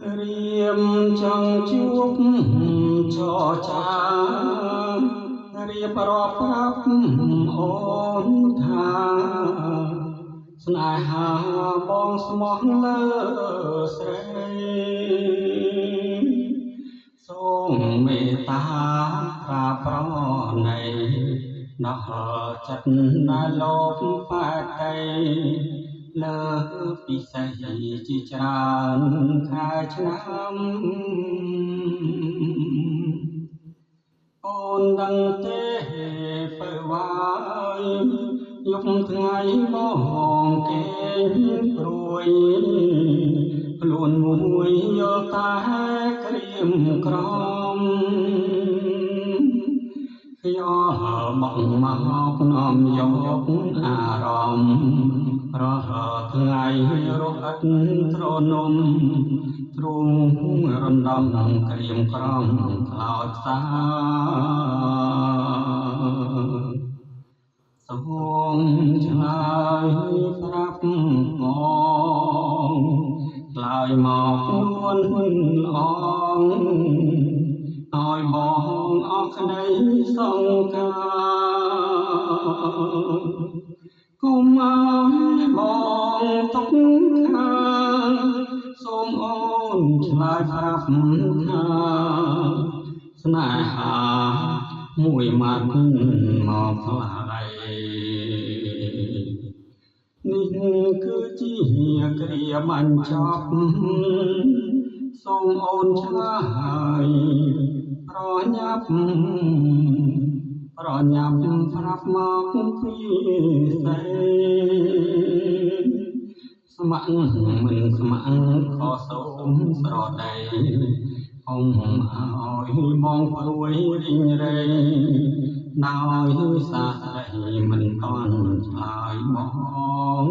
រៀមចង់ជួបចរចារៀបរាប់ប្រាប់អូនថាស្នេហាបងស្មោះលើស្រីសូមមេត្តាប្រាប្រណីដោះចិត្តណាលោកបាតីលើពិសេសជាច្រើនខែឆ្នាំអូនដឹងទេបើវាយយប់ថ្ងៃបងគេព្រួយខ្លួនមួយយល់តែក្រៀមក្រំខ្យល់បងមកនាំយកអារម្មណ៍រាល់ថ្ងៃរកឥតត្រនំទ្រូងរំដំក្រៀមក្រំខ្លោចផ្សាសូមឆ្លើយប្រាប់មកឆ្លើយមកនួនល្អឲ្យបងអស់ក្តីសង្ការគុំឲ្យបងទុកខាងសូមអូនឆ្លើយប្រាប់ថាស្នេហាមួយម៉ាត់មកថ្លៃនេះគឺជាគ្រាបញ្ចប់សូមអូនឆ្លើយប្រញាប់ប្រាប់មកពីស្រីស្ម័គ្រមិនស្ម័គ្រខសូមស្រដីអុំឲ្យបងព្រួយរីងរៃដោយសាស្ត្រីមិនតន់ឆ្លើយបង